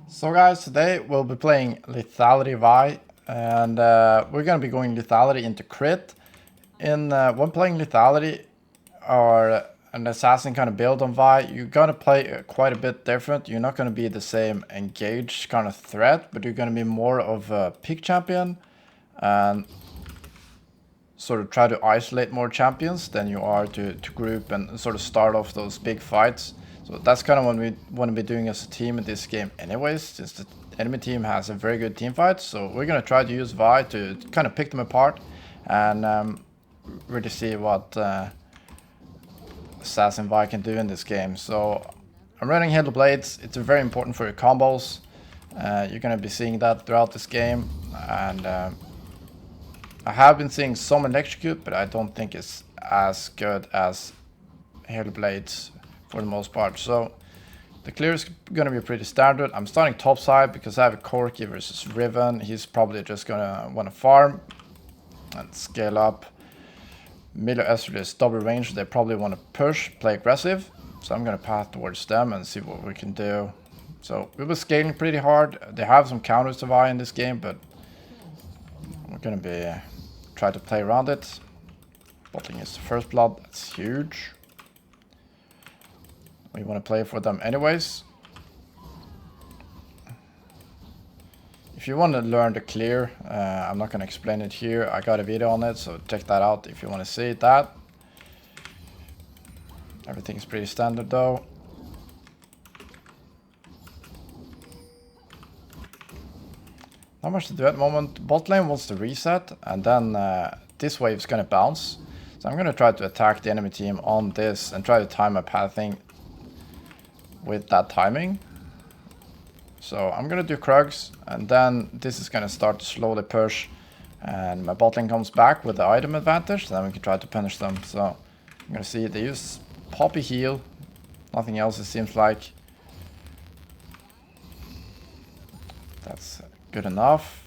So guys, today we'll be playing Lethality Vi, and we're going to be going Lethality into crit. When playing Lethality or an assassin kind of build on Vi, you're going to play quite a bit different. You're not going to be the same engaged kind of threat, but you're going to be more of a pick champion and sort of try to isolate more champions than you are to group and sort of start off those big fights. So that's kind of what we want to be doing as a team in this game anyways, since the enemy team has a very good team fight. So we're going to try to use Vi to kind of pick them apart and really see what Assassin Vi can do in this game. So I'm running Halo Blades. It's very important for your combos. You're going to be seeing that throughout this game. And I have been seeing some electrocute, but I don't think it's as good as Halo Blades for the most part. So the clear is going to be pretty standard. I'm starting topside because I have a Corki versus Riven. He's probably just going to want to farm and scale up. Miller Ezreal is double range. They probably want to push, play aggressive. So I'm going to path towards them and see what we can do. So we were scaling pretty hard. They have some counters to Vi in this game, but we're going to be try to play around it. Bottling is the first blood. That's huge. We want to play for them anyways. If you want to learn the clear, I'm not going to explain it here. I got a video on it, so check that out if you want to see that. Everything's pretty standard though. Not much to do at the moment. Bot lane wants to reset, and then this wave is going to bounce. So I'm going to try to attack the enemy team on this and try to time my pathing with that timing. So I'm going to do Krugs, and then this is going to start to slowly push. And my bot lane comes back with the item advantage, then we can try to punish them. So I'm going to see they use Poppy heal. Nothing else, it seems like. That's good enough.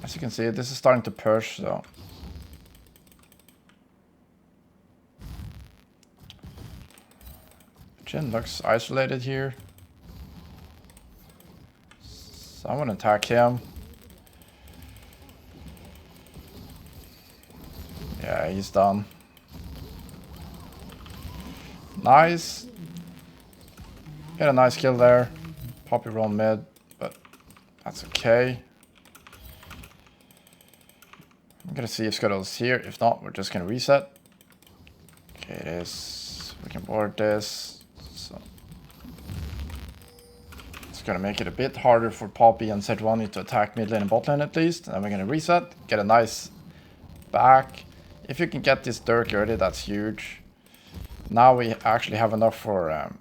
As you can see, this is starting to push, so Jhin looks isolated here. So I'm gonna attack him. Yeah, he's done. Nice. Get a nice kill there. Poppy roll mid, but that's okay. I'm gonna see if Scuttle is here. If not, we're just gonna reset. Okay, it is. We can board this. So it's gonna make it a bit harder for Poppy and S14 to attack mid lane and bot lane at least. And we're gonna reset, get a nice back. If you can get this Dirk early, that's huge. Now we actually have enough for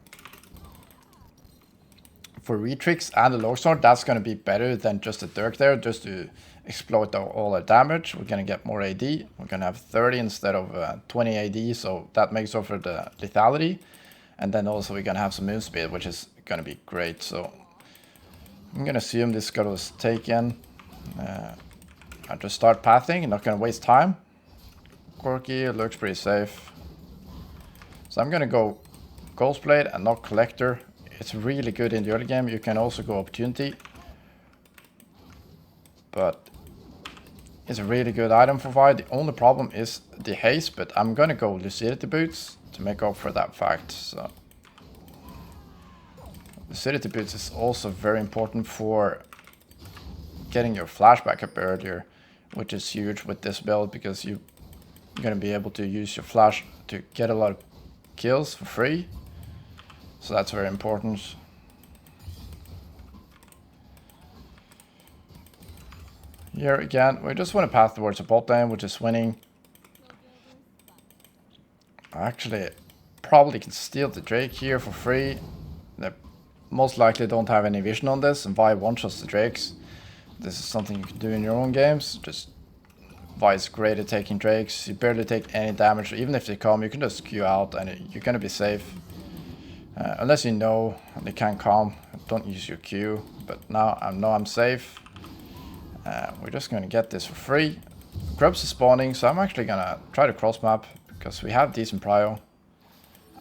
Retrix and the Longsword. That's going to be better than just a Dirk there, just to exploit all our damage. We're going to get more AD. We're going to have 30 instead of 20 AD, so that makes up for the lethality. And then also we're going to have some move speed, which is going to be great. So I'm going to assume this Scuttle is taken. I just start pathing, I'm not going to waste time. Corki looks pretty safe. So I'm going to go Ghostblade and not Collector. It's really good in the early game. You can also go Opportunity. But it's a really good item for Vi. The only problem is the haste, but I'm going to go Lucidity Boots to make up for that fact. So Lucidity Boots is also very important for getting your flashback up earlier, which is huge with this build because you're going to be able to use your flash to get a lot of kills for free. So that's very important. Here again, we just want to path towards a bot lane, which is winning. I actually probably can steal the Drake here for free. They most likely don't have any vision on this, and Vi one-shots the Drakes. This is something you can do in your own games. Just Vi is great at taking Drakes. You barely take any damage. Even if they come, you can just Q out and you're going to be safe. Unless you know they can't come, don't use your Q. But now I know I'm safe. We're just going to get this for free. Grubs is spawning, so I'm actually going to try to cross map because we have decent prio.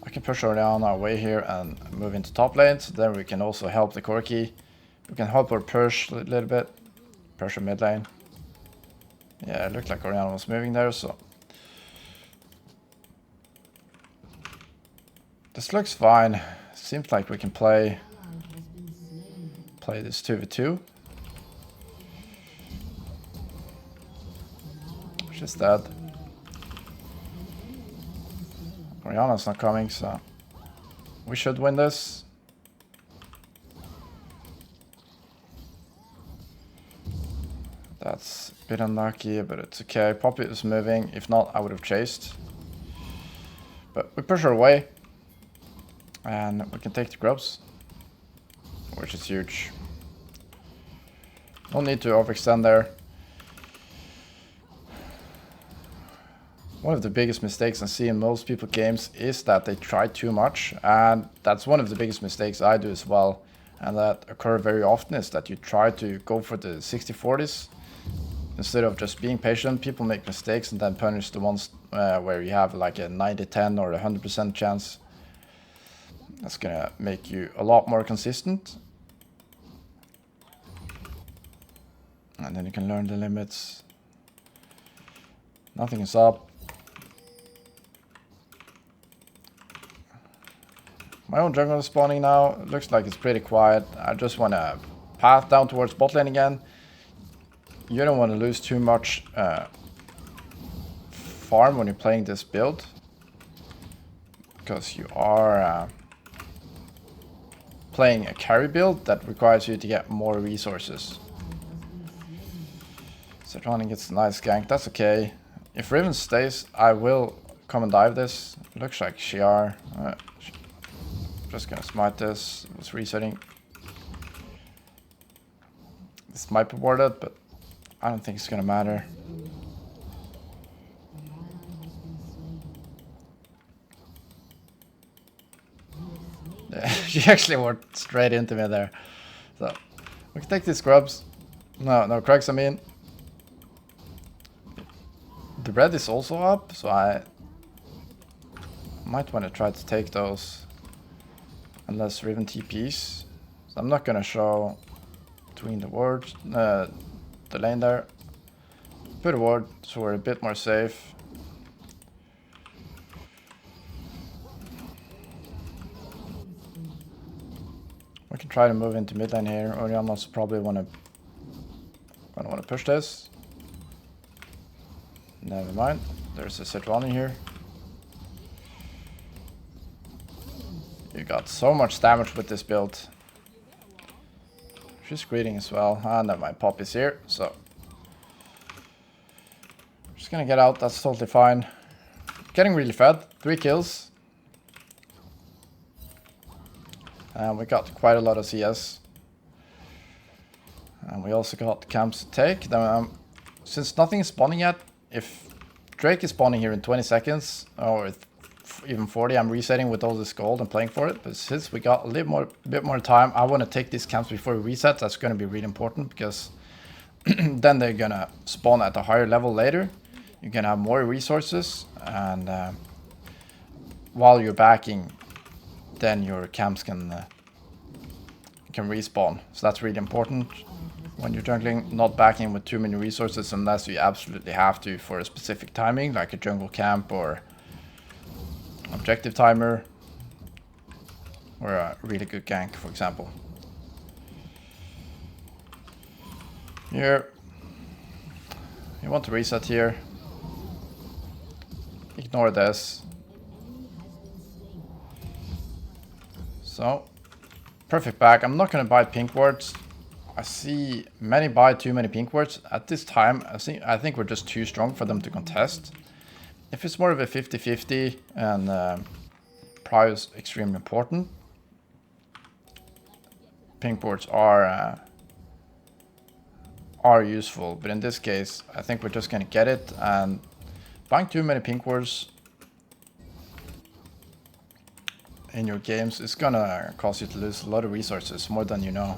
I can push her down our way here and move into top lane, so then we can also help the Corki We can help her push a little bit. Push her mid lane. Yeah, it looked like Orianna was moving there, so... This looks fine. Seems like we can play this 2v2. She's dead. Orianna's not coming, so we should win this. That's a bit unlucky, but it's okay. Poppy is moving. If not, I would have chased. But we push her away. And we can take the grubs. Which is huge. No need to overextend there. One of the biggest mistakes I see in most people's games is that they try too much. And that's one of the biggest mistakes I do as well. And that occur very often is that you try to go for the 60-40s. Instead of just being patient, people make mistakes and then punish the ones where you have like a 90-10 or a 100% chance. That's gonna make you a lot more consistent. And then you can learn the limits. Nothing is up. My own jungle is spawning now. It looks like it's pretty quiet. I just want to path down towards bot lane again. You don't want to lose too much farm when you're playing this build, because you are playing a carry build that requires you to get more resources. So Johnny gets a nice gank, that's okay. If Riven stays, I will come and dive this. Looks like Shiar. Just gonna smite this. It was resetting. This might be warded, but I don't think it's gonna matter. Yeah, she actually walked straight into me there. So we can take these scrubs. No cracks, I mean. The red is also up, so I might want to try to take those. Unless Riven TPs. So I'm not gonna show between the wards, the lane there. Put a ward so we're a bit more safe. We can try to move into mid lane here. Orianna's probably gonna push this. Never mind. There's a S14 here. You got so much damage with this build. She's greeting as well. And then my pop is here, so just gonna get out, that's totally fine. Getting really fed, 3 kills. And we got quite a lot of CS. And we also got camps to take. Then, since nothing is spawning yet, if Drake is spawning here in 20 seconds, or even 40, I'm resetting with all this gold and playing for it. But since we got a bit more time, I want to take these camps before we reset. That's going to be really important, because then they're going to spawn at a higher level later. You're going to have more resources, and while you're backing, then your camps can respawn. So that's really important when you're jungling, not backing with too many resources unless you absolutely have to for a specific timing, like a jungle camp or objective timer, or a really good gank, for example. Here, you want to reset here. Ignore this. So, perfect back. I'm not going to buy pink wards. I see many buy too many pink wards. At this time, I think we're just too strong for them to contest. If it's more of a 50-50 and prio is extremely important, pink wards are useful. But in this case, I think we're just going to get it. And buying too many pink wards in your games is gonna cause you to lose a lot of resources, more than you know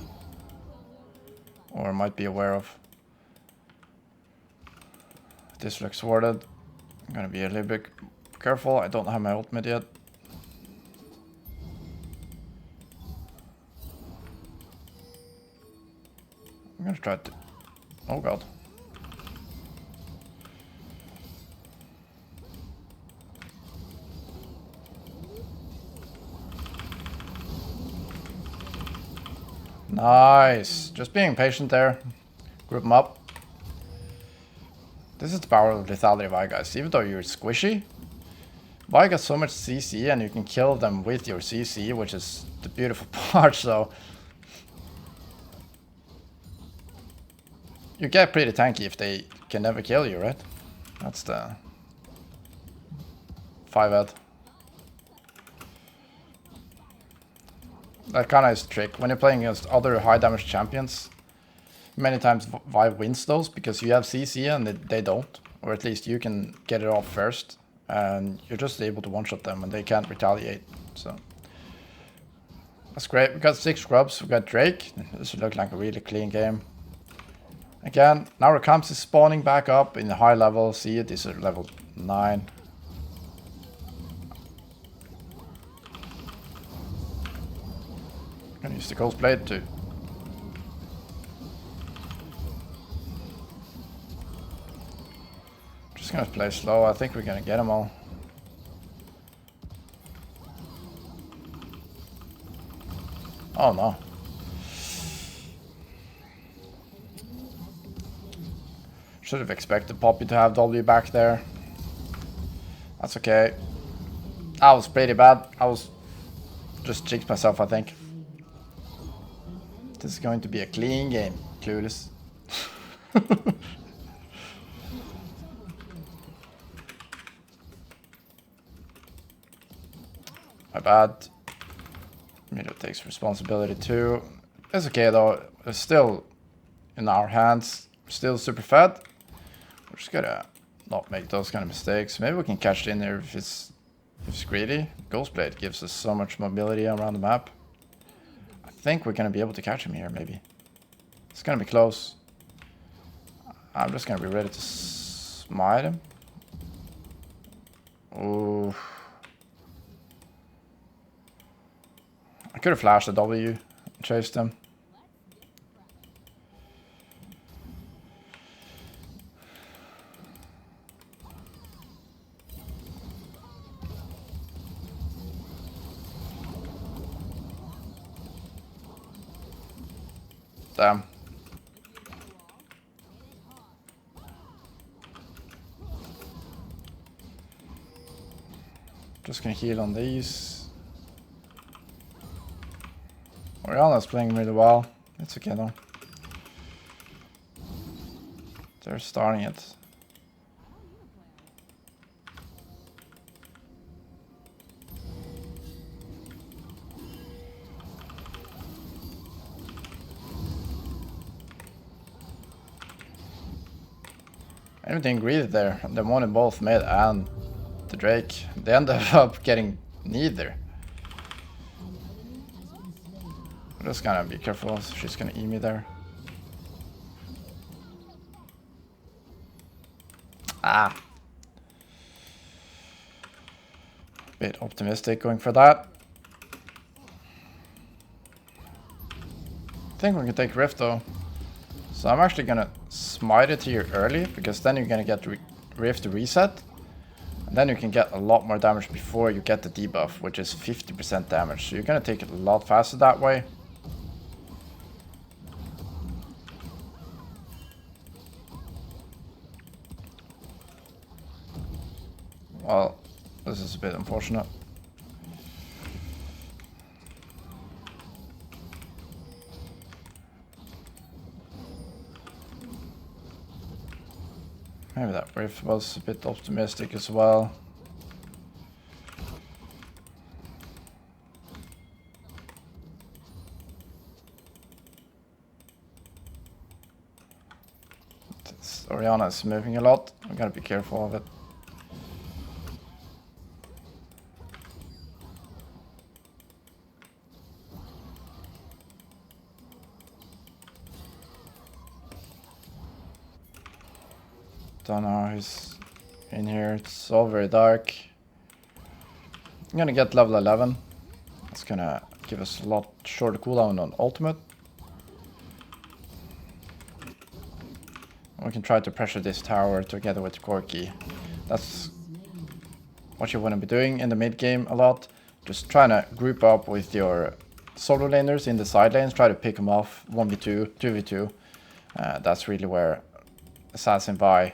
or might be aware of. This looks warded. I'm gonna be a little bit careful. I don't have my ultimate yet. gonna try to... Oh god. Nice. Just being patient there. Group them up. This is the power of lethality of Vi, guys. Even though you're squishy, Vi got so much CC and you can kill them with your CC, which is the beautiful part, so... You get pretty tanky if they can never kill you, right? That's the 5-head. That kind of is the trick. When you're playing against other high damage champions, many times Vi wins those because you have CC and they don't. Or at least you can get it off first. And you're just able to one-shot them and they can't retaliate. So that's great. We got 6 scrubs, we got Drake. This would look like a really clean game. Again, now Rakams is spawning back up in the high level. See it, this is level 9. Gonna use the Ghost Blade too. Just gonna play slow. I think we're gonna get them all. Oh no. Should have expected Poppy to have W back there. That's okay. That was pretty bad. I was just jinxed myself, I think. This is going to be a clean game. Clueless. My bad. Milo takes responsibility too. It's okay though. It's still in our hands. Still super fed. We're just gonna not make those kind of mistakes. Maybe we can catch it in there if it's greedy. Ghostblade gives us so much mobility around the map. I think we're gonna be able to catch him here, maybe. It's gonna be close. I'm just gonna be ready to smite him. Ooh. I could have flashed a W and chased him. Damn. Just gonna heal on these. Oriana's playing really well. It's okay though. They're starting it. Everything greedy there. They wanted both mid and the Drake. They ended up getting neither. I'm just gonna be careful. She's gonna E me there. Ah. Bit optimistic going for that. I think we can take Rift though. So I'm actually gonna smite it here early, because then you're gonna get Rift reset. And then you can get a lot more damage before you get the debuff, which is 50% damage. So you're gonna take it a lot faster that way. Well, this is a bit unfortunate. Maybe that Rift was a bit optimistic as well. Oriana is moving a lot. We gotta be careful of it. Don't know who's in here. It's all very dark. I'm gonna get level 11. It's gonna give us a lot shorter cooldown on ultimate. We can try to pressure this tower together with Corki. That's what you want to be doing in the mid game a lot. Just trying to group up with your solo laners in the side lanes. Try to pick them off 1v2, 2v2. That's really where Assassin Vi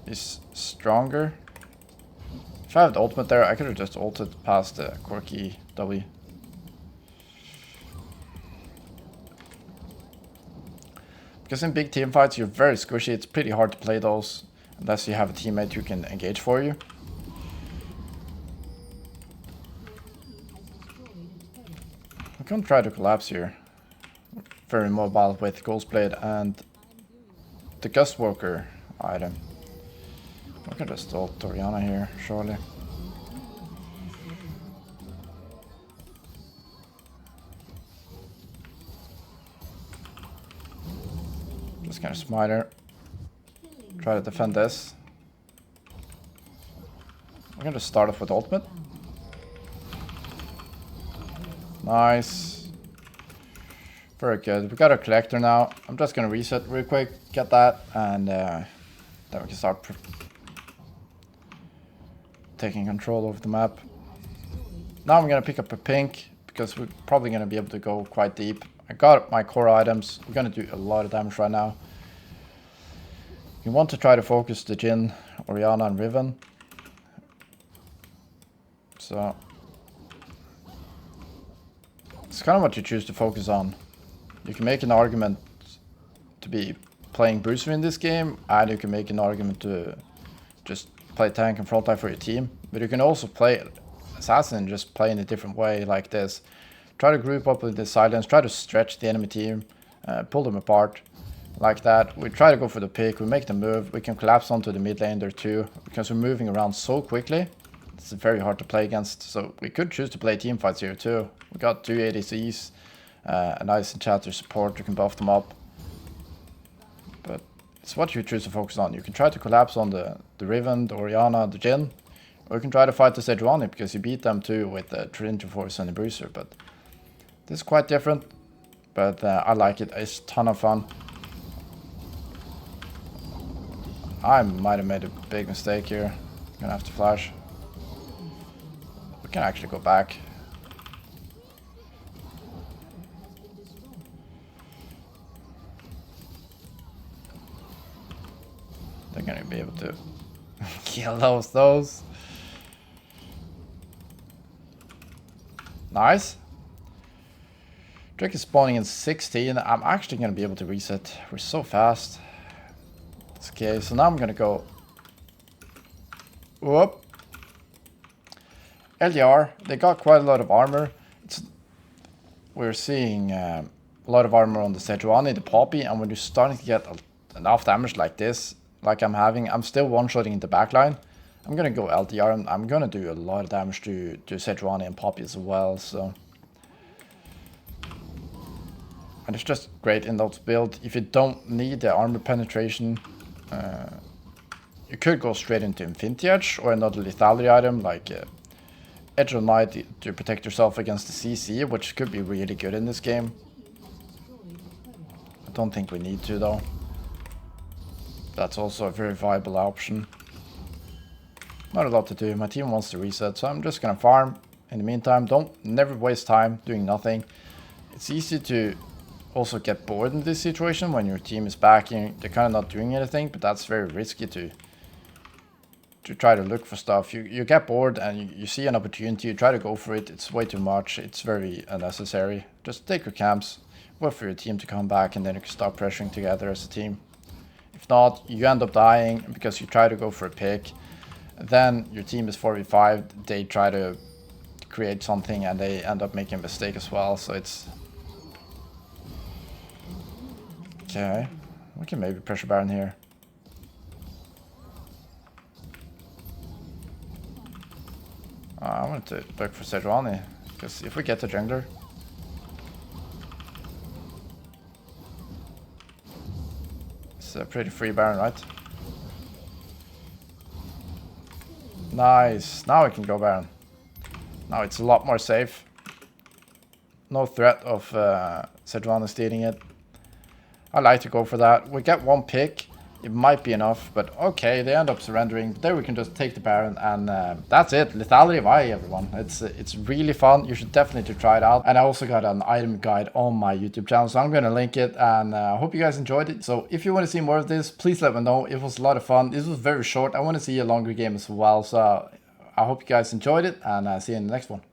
is stronger. If I had the ultimate there, I could have just ulted past the Corki W. Because in big team fights, you're very squishy. It's pretty hard to play those unless you have a teammate who can engage for you. I'm gonna try to collapse here. Very mobile with Ghostblade and the Gustwalker item. We can just ult Orianna here, surely. Just gonna smite her. Try to defend this. We're gonna just start off with ultimate. Nice. Very good. We got our collector now. I'm just gonna reset real quick, get that, and then we can start taking control over the map. Now I'm gonna pick up a pink because we're probably gonna be able to go quite deep. I got my core items. We're gonna do a lot of damage right now. You want to try to focus the Jhin, Orianna, and Riven. So it's kind of what you choose to focus on. You can make an argument to be playing bruiser in this game, and you can make an argument to just play tank and frontline for your team. But you can also play assassin and just play in a different way like this. Try to group up with the silence, try to stretch the enemy team, pull them apart like that. We try to go for the pick, we make the move, we can collapse onto the mid lane there too, because we're moving around so quickly. It's very hard to play against, so we could choose to play team fights here too. We got 2 ADCs, a nice enchanter support, you can buff them up. But it's what you choose to focus on. You can try to collapse on the Riven, the Orianna, the Jhin, or you can try to fight the Sejuani because you beat them too with the Trinity Force and the Bruiser. But this is quite different, but I like it. It's a ton of fun. I might have made a big mistake here. I'm gonna have to flash. We can actually go back. They're gonna be able to kill those. Nice. Drake is spawning in 16. I'm actually gonna be able to reset. We're so fast. Okay, so now I'm gonna go. Whoop. LDR, they got quite a lot of armor. We're seeing a lot of armor on the Sejuani, the Poppy, and when you're starting to get enough damage like this, like I'm having, I'm still one-shotting in the backline. I'm gonna go LDR, and I'm gonna do a lot of damage to Sejuani and Poppy as well, so. And it's just great in those build. If you don't need the armor penetration, you could go straight into Infinity Edge or another lethality item like Edge of Night to protect yourself against the CC, which could be really good in this game. I don't think we need to though. That's also a very viable option. Not a lot to do. My team wants to reset, so I'm just gonna farm. In the meantime, never waste time doing nothing. It's easy to also get bored in this situation when your team is backing. They're kind of not doing anything, but that's very risky to try to look for stuff. You get bored and you see an opportunity, you try to go for it. It's way too much. It's very unnecessary. Just take your camps, wait for your team to come back, and then you can start pressuring together as a team. If not, you end up dying because you try to go for a pick. Then your team is 4v5. They try to create something and they end up making a mistake as well. So it's okay. We can maybe pressure Baron here. I want to look for Sejuani, because if we get the jungler, it's a pretty free Baron, right? Nice. Now we can go Baron. Now it's a lot more safe. No threat of Sejuani stealing it. I like to go for that. We get one pick. It might be enough, but okay, they end up surrendering. There we can just take the Baron, and that's it. Lethality of Eye, everyone. It's really fun. You should definitely try it out. And I also got an item guide on my YouTube channel, so I'm going to link it, and I hope you guys enjoyed it. So if you want to see more of this, please let me know. It was a lot of fun. This was very short. I want to see a longer game as well, so I hope you guys enjoyed it, and see you in the next one.